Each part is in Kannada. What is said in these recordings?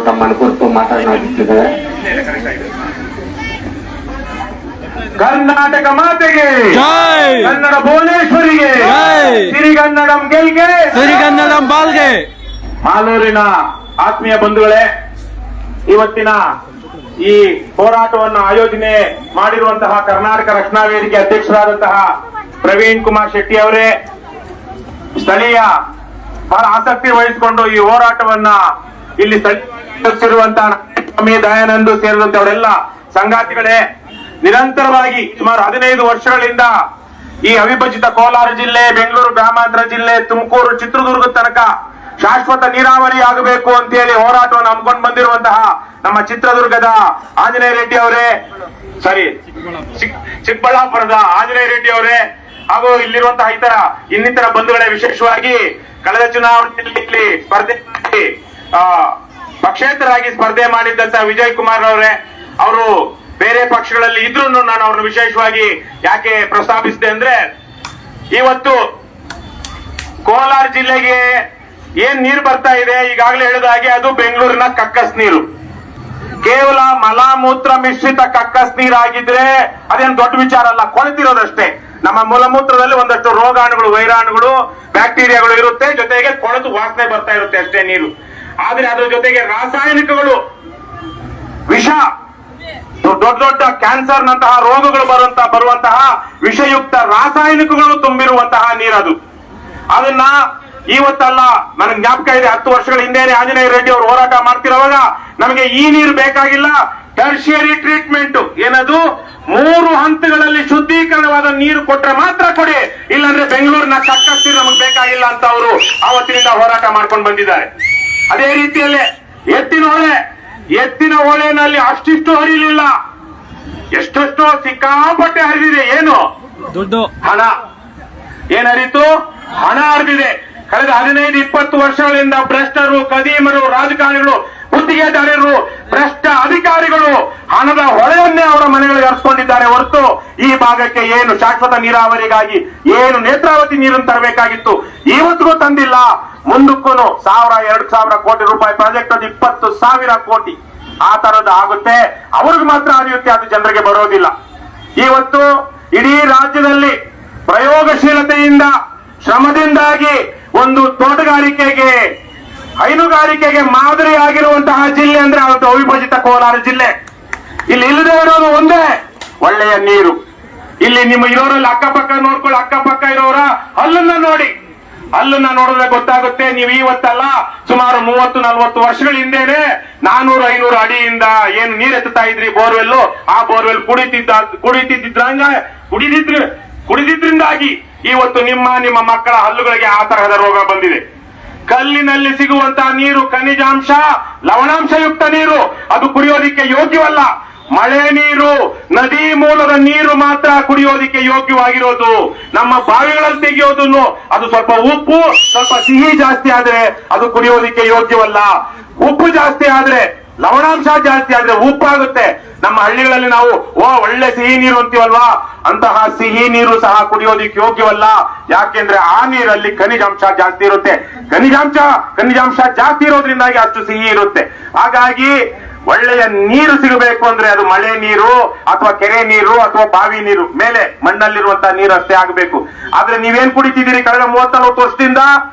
ತಮ್ಮನ್ನು ಕುರಿತು ಮಾತನಾಡುತ್ತಿದ್ದಾರೆ. ಕರ್ನಾಟಕ ಮಾತೆಗೆ ಜೈ, ಕನ್ನಡ ಭುವನೇಶ್ವರಿಗೆ ಜೈ, ಸಿರಿಗನ್ನಡಂ ಗೆಲ್ಗೆ ಸಿರಿಗನ್ನಡಂ ಬಾಳ್ಗೆ. ಮಾಲೂರಿನ ಆತ್ಮೀಯ ಬಂಧುಗಳೇ, ಇವತ್ತಿನ ಈ ಹೋರಾಟವನ್ನು ಆಯೋಜನೆ ಮಾಡಿರುವಂತಹ ಕರ್ನಾಟಕ ರಕ್ಷಣಾ ವೇದಿಕೆ ಅಧ್ಯಕ್ಷರಾದಂತಹ ಪ್ರವೀಣ್ ಕುಮಾರ್ ಶೆಟ್ಟಿ ಅವರೇ, ಸ್ಥಳೀಯ ಬಹಳ ಆಸಕ್ತಿ ವಹಿಸಿಕೊಂಡು ಈ ಹೋರಾಟವನ್ನ ಇಲ್ಲಿ ಸ್ಥಳೀಯರುವಂತಹ ಸ್ವಾಮಿ ದಯಾನಂದ್ ಸೇರಿದಂತೆ ಅವರೆಲ್ಲ ಸಂಗಾತಿಗಳೇ, ನಿರಂತರವಾಗಿ ಸುಮಾರು 15 ವರ್ಷಗಳಿಂದ ಈ ಅವಿಭಜಿತ ಕೋಲಾರ ಜಿಲ್ಲೆ, ಬೆಂಗಳೂರು ಗ್ರಾಮಾಂತರ ಜಿಲ್ಲೆ, ತುಮಕೂರು, ಚಿತ್ರದುರ್ಗ ತನಕ ಶಾಶ್ವತ ನೀರಾವರಿ ಆಗಬೇಕು ಅಂತ ಹೇಳಿ ಹೋರಾಟವನ್ನು ಹಮ್ಮಿಕೊಂಡು ಬಂದಿರುವಂತಹ ನಮ್ಮ ಚಿತ್ರದುರ್ಗದ ಆಂಜನೇಯ ರೆಡ್ಡಿ ಅವರೇ, ಚಿಕ್ಕಬಳ್ಳಾಪುರದ ಆಂಜನೇಯ ರೆಡ್ಡಿ ಅವರೇ ಹಾಗೂ ಇಲ್ಲಿರುವಂತಹ ಇನ್ನಿತರ ಬಂಧುಗಳೇ, ವಿಶೇಷವಾಗಿ ಕಳೆದ ಚುನಾವಣೆಯಲ್ಲಿ ಸ್ಪರ್ಧೆ ಮಾಡಿ ಪಕ್ಷೇತರಾಗಿ ಸ್ಪರ್ಧೆ ಮಾಡಿದ್ದಂತ ವಿಜಯ್ ಕುಮಾರ್ ಅವರೇ, ಅವರು ಬೇರೆ ಪಕ್ಷಗಳಲ್ಲಿ ಇದ್ರೂ ನಾನು ಅವ್ರನ್ನ ವಿಶೇಷವಾಗಿ ಯಾಕೆ ಪ್ರಸ್ತಾಪಿಸಿದೆ ಅಂದ್ರೆ, ಇವತ್ತು ಕೋಲಾರ ಜಿಲ್ಲೆಗೆ ಏನ್ ನೀರು ಬರ್ತಾ ಇದೆ, ಈಗಾಗಲೇ ಹೇಳಿದ ಹಾಗೆ ಅದು ಬೆಂಗಳೂರಿನ ಕಕ್ಕಸ್ ನೀರು. ಕೇವಲ ಮಲಮೂತ್ರ ಮಿಶ್ರಿತ ಕಕ್ಕಸ್ ನೀರಾಗಿದ್ರೆ ಅದೇನು ದೊಡ್ಡ ವಿಚಾರ ಅಲ್ಲ, ಕೊಳೆತಿರೋದಷ್ಟೇ. ನಮ್ಮ ಮೂಲಮೂತ್ರದಲ್ಲಿ ಒಂದಷ್ಟು ರೋಗಾಣುಗಳು, ವೈರಾಣುಗಳು, ಬ್ಯಾಕ್ಟೀರಿಯಾಗಳು ಇರುತ್ತೆ, ಜೊತೆಗೆ ಕೊಳೆತು ವಾಸನೆ ಬರ್ತಾ ಇರುತ್ತೆ ಅಷ್ಟೇ ನೀರು. ಆದ್ರೆ ಅದ್ರ ಜೊತೆಗೆ ರಾಸಾಯನಿಕಗಳು, ವಿಷ, ದೊಡ್ಡ ದೊಡ್ಡ ಕ್ಯಾನ್ಸರ್ ನಂತಹ ರೋಗಗಳು ಬರುವಂತಹ ವಿಷಯುಕ್ತ ರಾಸಾಯನಿಕಗಳು ತುಂಬಿರುವಂತಹ ನೀರದು. ಅದನ್ನ ಇವತ್ತಲ್ಲ, ನನಗೆ ಜ್ಞಾಪಕ ಇದೆ, 10 ವರ್ಷಗಳ ಹಿಂದೆನೆ ಆಂಜನೇಯ ರೆಡ್ಡಿ ಅವರು ಹೋರಾಟ ಮಾಡ್ತಿರುವಾಗ ನಮಗೆ ಈ ನೀರು ಬೇಕಾಗಿಲ್ಲ, ಟರ್ಷಿಯರಿ ಟ್ರೀಟ್ಮೆಂಟ್ ಏನದು 3 ಹಂತಗಳಲ್ಲಿ ಶುದ್ಧೀಕರಣವಾದ ನೀರು ಕೊಟ್ರೆ ಮಾತ್ರ ಕೊಡಿ, ಇಲ್ಲಾಂದ್ರೆ ಬೆಂಗಳೂರಿನ ಕಕ್ಕಸ್ ನೀರು ನಮಗೆ ಬೇಕಾಗಿಲ್ಲ ಅಂತ ಅವರು ಆವತ್ತಿನಿಂದ ಹೋರಾಟ ಮಾಡ್ಕೊಂಡು ಬಂದಿದ್ದಾರೆ. ಅದೇ ರೀತಿಯಲ್ಲೇ ಎತ್ತಿನ ಹೊಳೆನಲ್ಲಿ ಅಷ್ಟಿಷ್ಟು ಹರಿಲಿಲ್ಲ, ಎಷ್ಟೆಷ್ಟೋ ಸಿಕ್ಕಾಪಟ್ಟೆ ಹರಿದಿದೆ. ಏನು ದುಡ್ಡು, ಹಣ ಏನ್ ಹರಿತು? ಹಣ ಹರಿದಿದೆ. ಕಳೆದ 15-20 ವರ್ಷಗಳಿಂದ ಭ್ರಷ್ಟರು, ಕದೀಮರು, ರಾಜಕಾರಣಿಗಳು, ಗುತ್ತಿಗೆದಾರರು, ಭ್ರಷ್ಟ ಅಧಿಕಾರಿಗಳು ಹಣದ ಹೊಳೆಯನ್ನೇ ಅವರ ಮನೆಗಳಿಗೆ ಹರಿಸಿಕೊಂಡಿದ್ದಾರೆ ಹೊರತು ಈ ಭಾಗಕ್ಕೆ ಏನು ಶಾಶ್ವತ ನೀರಾವರಿಗಾಗಿ ಏನು ನೇತ್ರಾವತಿ ನೀರನ್ನು ತರಬೇಕಾಗಿತ್ತು ಇವತ್ತಿಗೂ ತಂದಿಲ್ಲ. ಮುಂದಕ್ಕೂ 1000-2000 ಕೋಟಿ ರೂಪಾಯಿ ಪ್ರಾಜೆಕ್ಟ್, ಅದು 20,000 ಕೋಟಿ ಆ ತರದ್ದು ಆಗುತ್ತೆ. ಅವ್ರಿಗೆ ಮಾತ್ರ ಹರಿಯುತ್ತೆ, ಅದು ಜನರಿಗೆ ಬರೋದಿಲ್ಲ. ಇವತ್ತು ಇಡೀ ರಾಜ್ಯದಲ್ಲಿ ಪ್ರಯೋಗಶೀಲತೆಯಿಂದ, ಶ್ರಮದಿಂದಾಗಿ ಒಂದು ತೋಟಗಾರಿಕೆಗೆ, ಹೈನುಗಾರಿಕೆಗೆ ಮಾದರಿ ಆಗಿರುವಂತಹ ಜಿಲ್ಲೆ ಅಂದ್ರೆ ಅದು ಅವಿಭಜಿತ ಕೋಲಾರ ಜಿಲ್ಲೆ. ಇಲ್ಲಿ ಇಲ್ಲದೆ ಇರೋದು ಒಂದೇ, ಒಳ್ಳೆಯ ನೀರು. ಇಲ್ಲಿ ನಿಮ್ಮ ಇರೋರಲ್ಲಿ ಅಕ್ಕಪಕ್ಕ ನೋಡ್ಕೊಳ್ಳಿ, ಅಕ್ಕಪಕ್ಕ ಇರೋರ ಹಲ್ಲನ್ನ ನೋಡಿ, ಹಲ್ಲನ್ನ ನೋಡಿದ್ರೆ ಗೊತ್ತಾಗುತ್ತೆ. ನೀವು ಇವತ್ತಲ್ಲ, ಸುಮಾರು 30-40 ವರ್ಷಗಳ ಹಿಂದೆನೆ 400-500 ಅಡಿಯಿಂದ ಏನು ನೀರು ಎತ್ತುತ್ತಾ ಇದ್ರಿ ಬೋರ್ವೆಲ್, ಆ ಬೋರ್ವೆಲ್ ಕುಡಿದಿದ್ರಿಂದಾಗಿ ಇವತ್ತು ನಿಮ್ಮ ಮಕ್ಕಳ ಹಲ್ಲುಗಳಿಗೆ ಆ ತರಹದ ರೋಗ ಬಂದಿದೆ. ಕಲ್ಲಿನಲ್ಲಿ ಸಿಗುವಂತಹ ನೀರು ಖನಿಜಾಂಶ, ಲವಣಾಂಶಯುಕ್ತ ನೀರು, ಅದು ಕುಡಿಯೋದಿಕ್ಕೆ ಯೋಗ್ಯವಲ್ಲ. ಮಳೆ ನೀರು, ನದಿ ಮೂಲದ ನೀರು ಮಾತ್ರ ಕುಡಿಯೋದಿಕ್ಕೆ ಯೋಗ್ಯವಾಗಿರೋದು. ನಮ್ಮ ಬಾವಿಗಳಲ್ಲಿ ತೆಗೆಯೋದನ್ನು ಅದು ಸ್ವಲ್ಪ ಉಪ್ಪು, ಸ್ವಲ್ಪ ಸಿಹಿ ಜಾಸ್ತಿ ಆದ್ರೆ ಅದು ಕುಡಿಯೋದಿಕ್ಕೆ ಯೋಗ್ಯವಲ್ಲ. ಉಪ್ಪು ಜಾಸ್ತಿ ಆದ್ರೆ, ಲವಣಾಂಶ ಜಾಸ್ತಿ ಆದ್ರೆ ಉಪ್ಪಾಗುತ್ತೆ. ನಮ್ಮ ಹಳ್ಳಿಗಳಲ್ಲಿ ನಾವು ಒಳ್ಳೆ ಸಿಹಿ ನೀರು ಅಂತೀವಲ್ವಾ, ಅಂತಹ ಸಿಹಿ ನೀರು ಸಹ ಕುಡಿಯೋದಿಕ್ಕೆ ಯೋಗ್ಯವಲ್ಲ. ಯಾಕೆಂದ್ರೆ ಆ ನೀರಲ್ಲಿ ಖನಿಜಾಂಶ ಜಾಸ್ತಿ ಇರುತ್ತೆ. ಖನಿಜಾಂಶ ಜಾಸ್ತಿ ಇರೋದ್ರಿಂದಾಗಿ ಅಷ್ಟು ಸಿಹಿ ಇರುತ್ತೆ. ಹಾಗಾಗಿ ಒಳ್ಳೆಯ ನೀರು ಸಿಗಬೇಕು ಅಂದ್ರೆ ಅದು ಮಳೆ ನೀರು ಅಥವಾ ಕೆರೆ ನೀರು ಅಥವಾ ಬಾವಿ ನೀರು, ಮೇಲೆ ಮಣ್ಣಲ್ಲಿರುವಂತಹ ನೀರು ಅಷ್ಟೇ ಆಗಬೇಕು. ಆದ್ರೆ ನೀವೇನ್ ಕುಡಿತಿದ್ದೀರಿ ಕಳೆದ 30-40 ವರ್ಷದಿಂದ?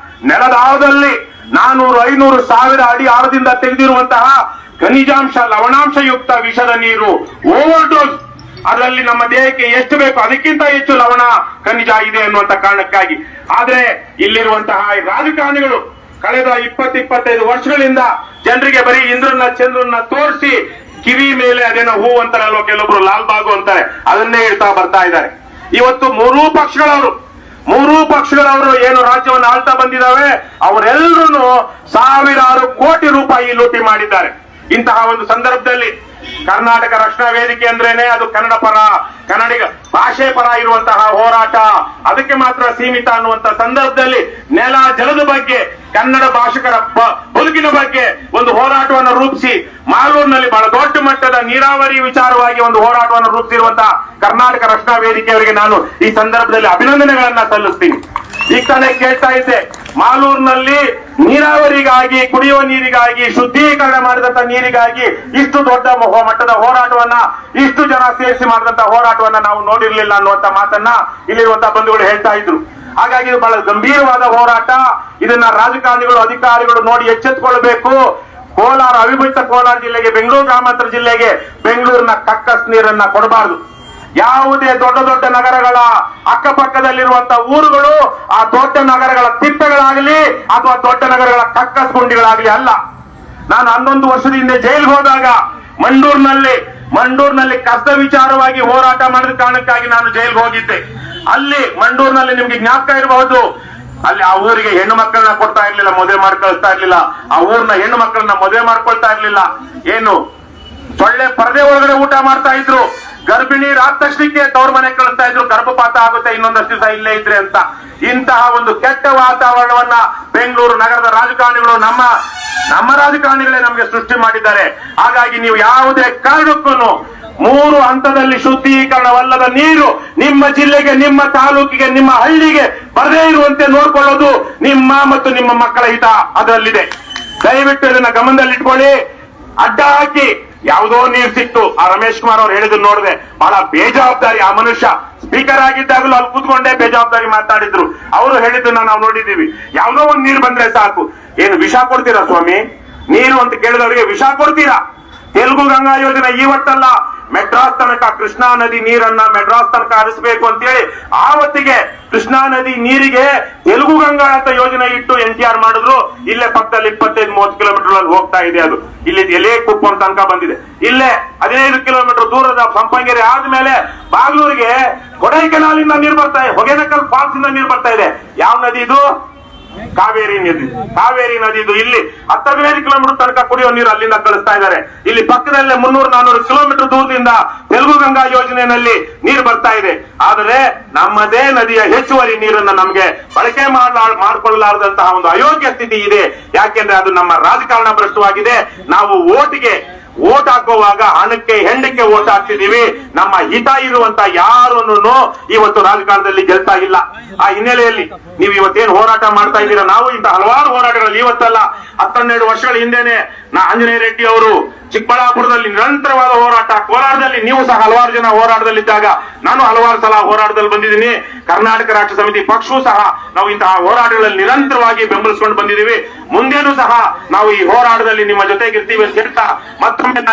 ನೆಲದ ಆಳದಲ್ಲಿ 400-500 ಅಡಿ ಆಳದಿಂದ ತೆಗೆದಿರುವಂತಹ ಖನಿಜಾಂಶ, ಲವಣಾಂಶಯುಕ್ತ ವಿಷದ ನೀರು, ಓವರ್ ಡೋಸ್. ಅದರಲ್ಲಿ ನಮ್ಮ ದೇಹಕ್ಕೆ ಎಷ್ಟು ಬೇಕು ಅದಕ್ಕಿಂತ ಹೆಚ್ಚು ಲವಣ, ಖನಿಜ ಇದೆ ಅನ್ನುವಂತ ಕಾರಣಕ್ಕಾಗಿ. ಆದ್ರೆ ಇಲ್ಲಿರುವಂತಹ ರಾಜಕಾರಣಿಗಳು ಕಳೆದ 20-25 ವರ್ಷಗಳಿಂದ ಜನರಿಗೆ ಬರೀ ಇಂದ್ರನ ಚಂದ್ರನ ತೋರಿಸಿ ಕಿವಿ ಮೇಲೆ ಅದೇನೋ ಹೂ ಅಂತಾರಲ್ವ, ಕೆಲವೊಬ್ರು ಲಾಲ್ ಬಾಗು ಅಂತಾರೆ, ಅದನ್ನೇ ಇಡ್ತಾ ಬರ್ತಾ ಇದ್ದಾರೆ. ಇವತ್ತು ಮೂರೂ ಪಕ್ಷಗಳವರು ಏನು ರಾಜ್ಯವನ್ನು ಆಳ್ತಾ ಬಂದಿದ್ದಾವೆ, ಅವರೆಲ್ಲರೂ ಸಾವಿರಾರು ಕೋಟಿ ರೂಪಾಯಿ ಲೂಟಿ ಮಾಡಿದ್ದಾರೆ. ಇಂತಹ ಒಂದು ಸಂದರ್ಭದಲ್ಲಿ ಕರ್ನಾಟಕ ರಕ್ಷಣಾ ವೇದಿಕೆ ಅಂದ್ರೇನೆ ಅದು ಕನ್ನಡಿಗ ಭಾಷೆ ಪರ ಇರುವಂತಹ ಹೋರಾಟ, ಅದಕ್ಕೆ ಮಾತ್ರ ಸೀಮಿತ ಅನ್ನುವಂತ ಸಂದರ್ಭದಲ್ಲಿ ನೆಲ ಜಲದ ಬಗ್ಗೆ, ಕನ್ನಡ ಭಾಷಿಕರ ಬದುಕಿನ ಬಗ್ಗೆ ಒಂದು ಹೋರಾಟವನ್ನು ರೂಪಿಸಿ ಮಾಲೂರಿನಲ್ಲಿ ಬಹಳ ದೊಡ್ಡ ಮಟ್ಟದ ನೀರಾವರಿ ವಿಚಾರವಾಗಿ ಒಂದು ಹೋರಾಟವನ್ನು ರೂಪಿಸಿರುವಂತಹ ಕರ್ನಾಟಕ ರಕ್ಷಣಾ ವೇದಿಕೆಯವರಿಗೆ ನಾನು ಈ ಸಂದರ್ಭದಲ್ಲಿ ಅಭಿನಂದನೆಗಳನ್ನ ಸಲ್ಲಿಸ್ತೀನಿ. ಈಗ ತಾನೇ ಕೇಳ್ತಾ ಇದ್ದೆ, ಮಾಲೂರಿನಲ್ಲಿ ನೀರಾವರಿಗಾಗಿ, ಕುಡಿಯುವ ನೀರಿಗಾಗಿ, ಶುದ್ಧೀಕರಣ ಮಾಡಿದಂತ ನೀರಿಗಾಗಿ ಇಷ್ಟು ದೊಡ್ಡ ಮಟ್ಟದ ಹೋರಾಟವನ್ನ, ಇಷ್ಟು ಜನ ಸೇರಿಸಿ ಮಾಡಿದಂತ ಹೋರಾಟವನ್ನ ನಾವು ನೋಡಿರ್ಲಿಲ್ಲ ಅನ್ನುವಂತ ಮಾತನ್ನ ಇಲ್ಲಿರುವಂತಹ ಬಂಧುಗಳು ಹೇಳ್ತಾ ಇದ್ರು. ಹಾಗಾಗಿ ಇದು ಬಹಳ ಗಂಭೀರವಾದ ಹೋರಾಟ. ಇದನ್ನ ರಾಜಕಾರಣಿಗಳು, ಅಧಿಕಾರಿಗಳು ನೋಡಿ ಎಚ್ಚೆತ್ತುಕೊಳ್ಬೇಕು. ಕೋಲಾರ, ಅವಿಭಜಿತ ಕೋಲಾರ ಜಿಲ್ಲೆಗೆ, ಬೆಂಗಳೂರು ಗ್ರಾಮಾಂತರ ಜಿಲ್ಲೆಗೆ ಬೆಂಗಳೂರಿನ ಕಕ್ಕಸ್ ನೀರನ್ನ ಕೊಡಬಾರದು. ಯಾವುದೇ ದೊಡ್ಡ ದೊಡ್ಡ ನಗರಗಳ ಅಕ್ಕಪಕ್ಕದಲ್ಲಿರುವಂತಹ ಊರುಗಳು ಆ ದೊಡ್ಡ ನಗರಗಳ ತಿಪ್ಪೆಗಳಾಗಲಿ ಅಥವಾ ದೊಡ್ಡ ನಗರಗಳ ಕಕ್ಕಸ್ ಗುಂಡಿಗಳಾಗಲಿ ಅಲ್ಲ. ನಾನು 11 ವರ್ಷದ ಹಿಂದೆ ಜೈಲಿಗೆ ಹೋದಾಗ ಮಂಡೂರಿನಲ್ಲಿ ಕಸದ ವಿಚಾರವಾಗಿ ಹೋರಾಟ ಮಾಡಿದ ಕಾರಣಕ್ಕಾಗಿ ನಾನು ಜೈಲಿಗೆ ಹೋಗಿದ್ದೆ. ಅಲ್ಲಿ ಮಂಡೂರಿನಲ್ಲಿ ನಿಮ್ಗೆ ಜ್ಞಾಪಕ ಇರಬಹುದು, ಅಲ್ಲಿ ಆ ಊರಿಗೆ ಹೆಣ್ಣು ಮಕ್ಕಳನ್ನ ಕೊಡ್ತಾ ಇರ್ಲಿಲ್ಲ, ಮದುವೆ ಮಾಡ್ಕೊಳ್ತಾ ಇರ್ಲಿಲ್ಲ. ಆ ಊರಿನ ಹೆಣ್ಣು ಮಕ್ಕಳನ್ನ ಮದುವೆ ಮಾಡ್ಕೊಳ್ತಾ ಇರ್ಲಿಲ್ಲ. ಏನು ಸೊಳ್ಳೆ ಪರದೆ ಒಳಗಡೆ ಊಟ ಮಾಡ್ತಾ ಇದ್ರು. ಗರ್ಭಿಣಿ ಆದ ತಕ್ಷಣಕ್ಕೆ ತವ್ರ ಮನೆ ಕಳಿಸ್ತಾ ಇದ್ರು, ಗರ್ಭಪಾತ ಆಗುತ್ತೆ ಇನ್ನೊಂದಷ್ಟು ದಿವಸ ಇಲ್ಲೇ ಇದ್ರೆ ಅಂತ. ಇಂತಹ ಒಂದು ಕೆಟ್ಟ ವಾತಾವರಣವನ್ನ ಬೆಂಗಳೂರು ನಗರದ ರಾಜಕಾರಣಿಗಳು, ನಮ್ಮ ರಾಜಕಾರಣಿಗಳೇ ನಮಗೆ ಸೃಷ್ಟಿ ಮಾಡಿದ್ದಾರೆ. ಹಾಗಾಗಿ ನೀವು ಯಾವುದೇ ಕಾರಣಕ್ಕೂ 3 ಹಂತದಲ್ಲಿ ಶುದ್ಧೀಕರಣವಲ್ಲದ ನೀರು ನಿಮ್ಮ ಜಿಲ್ಲೆಗೆ, ನಿಮ್ಮ ತಾಲೂಕಿಗೆ, ನಿಮ್ಮ ಹಳ್ಳಿಗೆ ಬರದೇ ಇರುವಂತೆ ನೋಡ್ಕೊಳ್ಳೋದು ನಿಮ್ಮ ಮತ್ತು ನಿಮ್ಮ ಮಕ್ಕಳ ಹಿತ ಅದರಲ್ಲಿದೆ. ದಯವಿಟ್ಟು ಇದನ್ನ ಗಮನದಲ್ಲಿಟ್ಕೊಳ್ಳಿ. ಅಡ್ಡ ಹಾಕಿ ಯಾವುದೋ ನೀರು ಸಿಕ್ತು. ಆ ರಮೇಶ್ ಕುಮಾರ್ ಅವ್ರು ಹೇಳಿದ್ರು ನೋಡಿದೆ, ಬಹಳ ಬೇಜವಾಬ್ದಾರಿ. ಆ ಮನುಷ್ಯ ಸ್ಪೀಕರ್ ಆಗಿದ್ದಾಗಲೂ ಅಲ್ಲಿ ಕೂತ್ಕೊಂಡೇ ಬೇಜವಾಬ್ದಾರಿ ಮಾತಾಡಿದ್ರು. ಅವರು ಹೇಳಿದ್ದನ್ನ ನಾವು ನೋಡಿದೀವಿ. ಯಾವುದೋ ಒಂದು ನೀರು ಬಂದ್ರೆ ಸಾಕು, ಏನು ವಿಷ ಕೊಡ್ತೀರಾ ಸ್ವಾಮಿ? ನೀರು ಅಂತ ಕೇಳಿದವರಿಗೆ ವಿಷ ಕೊಡ್ತೀರಾ? ತೆಲುಗು ಗಂಗಾ ಯೋಜನೆ ಇವತ್ತಲ್ಲ, ಮೆಡ್ರಾಸ್ ತನಕ ಕೃಷ್ಣಾ ನದಿ ನೀರನ್ನ ಮೆಡ್ರಾಸ್ ತನಕ ಹರಿಸಬೇಕು ಅಂತೇಳಿ ಆವತ್ತಿಗೆ ಕೃಷ್ಣಾ ನದಿ ನೀರಿಗೆ ತೆಲುಗು ಗಂಗಾ ಅಂತ ಯೋಜನೆ ಇಟ್ಟು NTR ಮಾಡಿದ್ರು. ಇಲ್ಲೇ ಪಕ್ಕದಲ್ಲಿ 25-30 ಕಿಲೋಮೀಟರ್ ಅಲ್ಲಿ ಹೋಗ್ತಾ ಇದೆ. ಅದು ಇಲ್ಲಿ ಎಲೆ ಕುಪ್ಪಂ ತನಕ ಬಂದಿದೆ. ಇಲ್ಲೇ 15 ಕಿಲೋಮೀಟರ್ ದೂರದ ಸಂಪಂಗೆರೆ ಆದ್ಮೇಲೆ ಬಾಗ್ಲೂರಿಗೆ ಕೊಡೈಕೆನಾಲಿಂದ ನೀರು ಬರ್ತಾ ಇದೆ, ಹೊಗೆನಕಲ್ ಫಾಲ್ಸ್ ಇಂದ ನೀರು ಬರ್ತಾ ಇದೆ. ಯಾವ ನದಿ ಇದು? ಕಾವೇರಿ ನದಿ ಇದು. ಇಲ್ಲಿ 15 ಕಿಲೋಮೀಟರ್ ತನಕ ಕುಡಿಯೋ ನೀರು ಅಲ್ಲಿಂದ ಕಳಿಸ್ತಾ ಇದ್ದಾರೆ. ಇಲ್ಲಿ ಪಕ್ಕದಲ್ಲೇ 300-400 ಕಿಲೋಮೀಟರ್ ದೂರದಿಂದ ತೆಲುಗು ಗಂಗಾ ಯೋಜನೆಯಲ್ಲಿ ನೀರು ಬರ್ತಾ ಇದೆ. ಆದರೆ ನಮ್ಮದೇ ನದಿಯ ಹೆಚ್ಚುವರಿ ನೀರನ್ನ ನಮಗೆ ಬಳಕೆ ಮಾಡಿಕೊಳ್ಳಲಾರದಂತಹ ಒಂದು ಅಯೋಗ್ಯ ಸ್ಥಿತಿ ಇದೆ. ಯಾಕೆಂದ್ರೆ ಅದು ನಮ್ಮ ರಾಜಕಾರಣ ಭ್ರಷ್ಟವಾಗಿದೆ. ನಾವು ಓಟ್ ಹಾಕುವಾಗ ಹಣಕ್ಕೆ ಹೆಂಡಕ್ಕೆ ಓಟ್ ಹಾಕ್ತಿದೀವಿ. ನಮ್ಮ ಹಿತ ಇರುವಂತ ಯಾರನ್ನು ಇವತ್ತು ರಾಜಕಾರಣದಲ್ಲಿ ಗೆಲ್ತಾ ಇಲ್ಲ. ಆ ಹಿನ್ನೆಲೆಯಲ್ಲಿ ನೀವು ಇವತ್ತೇನು ಹೋರಾಟ ಮಾಡ್ತಾ ಇದ್ದೀರಾ, ನಾವು ಇಂಥ ಹಲವಾರು ಹೋರಾಟಗಳಲ್ಲಿ ಇವತ್ತಲ್ಲ 12 ವರ್ಷಗಳ ಹಿಂದೆನೆ ಆಂಜನೇಯ ರೆಡ್ಡಿ ಅವರು ಚಿಕ್ಕಬಳ್ಳಾಪುರದಲ್ಲಿ ನಿರಂತರವಾದ ಹೋರಾಟ, ಕೋಲಾರದಲ್ಲಿ ನೀವು ಸಹ ಹಲವಾರು ಜನ ಹೋರಾಟದಲ್ಲಿದ್ದಾಗ ನಾನು ಹಲವಾರು ಸಲ ಹೋರಾಟದಲ್ಲಿ ಬಂದಿದ್ದೀನಿ. ಕರ್ನಾಟಕ ರಾಷ್ಟ್ರ ಸಮಿತಿ ಪಕ್ಷವೂ ಸಹ ನಾವು ಇಂತಹ ಹೋರಾಟಗಳಲ್ಲಿ ನಿರಂತರವಾಗಿ ಬೆಂಬಲಿಸಿಕೊಂಡು ಬಂದಿದ್ದೀವಿ. ಮುಂದೇನೂ ಸಹ ನಾವು ಈ ಹೋರಾಟದಲ್ಲಿ ನಿಮ್ಮ ಜೊತೆಗಿರ್ತೀವಿ ಅಂತ ಹೇಳ್ತಾ ಮತ್ತೊಮ್ಮೆ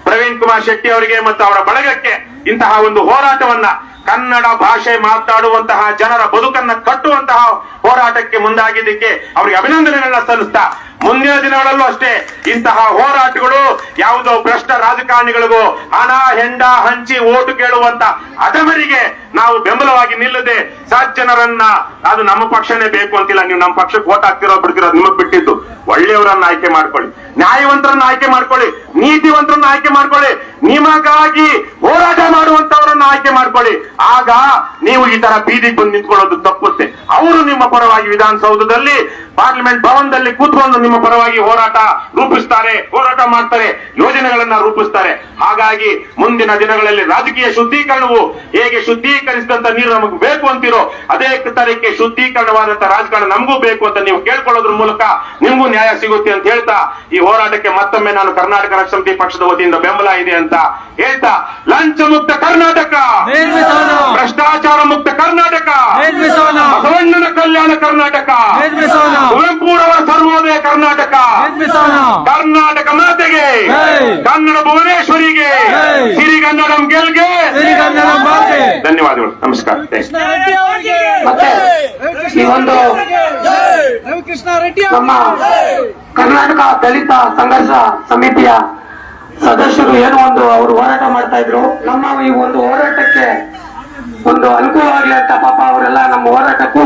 ಪ್ರವೀಣ್ ಕುಮಾರ್ ಶೆಟ್ಟಿ ಅವರಿಗೆ ಮತ್ತು ಅವರ ಬಳಗಕ್ಕೆ ಇಂತಹ ಒಂದು ಹೋರಾಟವನ್ನ, ಕನ್ನಡ ಭಾಷೆ ಮಾತನಾಡುವಂತಹ ಜನರ ಬದುಕನ್ನ ಕಟ್ಟುವಂತಹ ಹೋರಾಟಕ್ಕೆ ಮುಂದಾಗಿದ್ದಕ್ಕೆ ಅವರಿಗೆ ಅಭಿನಂದನೆಗಳನ್ನ ಸಲ್ಲಿಸ್ತಾ, ಮುಂದಿನ ದಿನಗಳಲ್ಲೂ ಅಷ್ಟೇ ಇಂತಹ ಹೋರಾಟಗಳು ಯಾವುದೋ ಭ್ರಷ್ಟ ರಾಜಕಾರಣಿಗಳಿಗೂ ಹಣ ಹೆಂಡ ಹಂಚಿ ಓಟು ಕೇಳುವಂತ ಅಧಮರಿಗೆ ನಾವು ಬೆಂಬಲವಾಗಿ ನಿಲ್ಲದೆ ಸಜ್ಜನರನ್ನ, ಅದು ನಮ್ಮ ಪಕ್ಷನೇ ಬೇಕು ಅಂತಿಲ್ಲ, ನೀವು ನಮ್ಮ ಪಕ್ಷಕ್ಕೆ ಓಟ್ ಹಾಕ್ತಿರೋ ಬಿಡ್ತಿರೋ ನಿಮಗ್ ಬಿಟ್ಟಿದ್ದು, ಒಳ್ಳೆಯವರನ್ನ ಆಯ್ಕೆ ಮಾಡ್ಕೊಳ್ಳಿ, ನ್ಯಾಯವಂತರನ್ನ ಆಯ್ಕೆ ಮಾಡ್ಕೊಳ್ಳಿ, ನೀತಿವಂತರನ್ನ ಆಯ್ಕೆ ಮಾಡ್ಕೊಳ್ಳಿ, ನಿಮಗಾಗಿ ಹೋರಾಟ ಮಾಡುವಂತವರನ್ನ ಆಯ್ಕೆ ಮಾಡ್ಕೊಳ್ಳಿ. ಆಗ ನೀವು ಈ ತರ ಬೀದಿಗೆ ಬಂದು ನಿಂತ್ಕೊಳ್ಳೋದು ತಪ್ಪುತ್ತೆ. ಅವರು ನಿಮ್ಮ ಪರವಾಗಿ ವಿಧಾನಸೌಧದಲ್ಲಿ, ಪಾರ್ಲಿಮೆಂಟ್ ಭವನದಲ್ಲಿ ಕೂತ್ಕೊಂಡು ನಿಮ್ಮ ಪರವಾಗಿ ಹೋರಾಟ ಮಾಡ್ತಾರೆ, ಯೋಜನೆಗಳನ್ನ ರೂಪಿಸ್ತಾರೆ. ಹಾಗಾಗಿ ಮುಂದಿನ ದಿನಗಳಲ್ಲಿ ರಾಜಕೀಯ ಶುದ್ಧೀಕರಣವು ಹೇಗೆ ಶುದ್ಧೀಕರಿಸಿದಂತ ನೀರು ನಮಗೆ ಬೇಕು ಅಂತಿರೋ ಅದೇ ತರಕ್ಕೆ ಶುದ್ಧೀಕರಣವಾದಂತ ರಾಜಕಾರಣ ನಮಗೂ ಬೇಕು ಅಂತ ನೀವು ಕೇಳ್ಕೊಳ್ಳೋದ್ರ ಮೂಲಕ ನಿಮಗೂ ನ್ಯಾಯ ಸಿಗುತ್ತೆ ಅಂತ ಹೇಳ್ತಾ ಈ ಹೋರಾಟಕ್ಕೆ ಮತ್ತೊಮ್ಮೆ ನಾನು ಕರ್ನಾಟಕ ರಾಷ್ಟ್ರ ಸಮಿತಿ ಪಕ್ಷದ ವತಿಯಿಂದ ಬೆಂಬಲ ಇದೆ ಅಂತ ಹೇಳ್ತಾ, ಲಂಚ ಮುಕ್ತ ಕರ್ನಾಟಕ, ಭ್ರಷ್ಟಾಚಾರ ಮುಕ್ತ ಕರ್ನಾಟಕ, ಬಸವಣ್ಣನ ಕಲ್ಯಾಣ ಕರ್ನಾಟಕ, ಕುವೆಂಪುರವರ ಸರ್ವೋದಯ ಕರ್ನಾಟಕ, ಕರ್ನಾಟಕ ಮಾತೆಗೆ, ಕನ್ನಡ ಭುವನೇಶ್ವರಿಗೆ, ಸಿರಿಗನ್ನಡಂ ಗೆಲ್ಗೆ. ಧನ್ಯವಾದಗಳು, ನಮಸ್ಕಾರ. ಮತ್ತೆ ಈ ಒಂದು ನಮ್ಮ ಕರ್ನಾಟಕ ದಲಿತ ಸಂಘರ್ಷ ಸಮಿತಿಯ ಸದಸ್ಯರು ಏನು ಒಂದು ಅವರು ಹೋರಾಟ ಮಾಡ್ತಾ ಇದ್ರು, ನಮ್ಮ ಈ ಒಂದು ಹೋರಾಟಕ್ಕೆ ಒಂದು ಅನುಕೂಲವಾಗಲಿ ಅಂತ ಪಾಪ ಅವರೆಲ್ಲ ನಮ್ಮ ಹೋರಾಟಕ್ಕೂ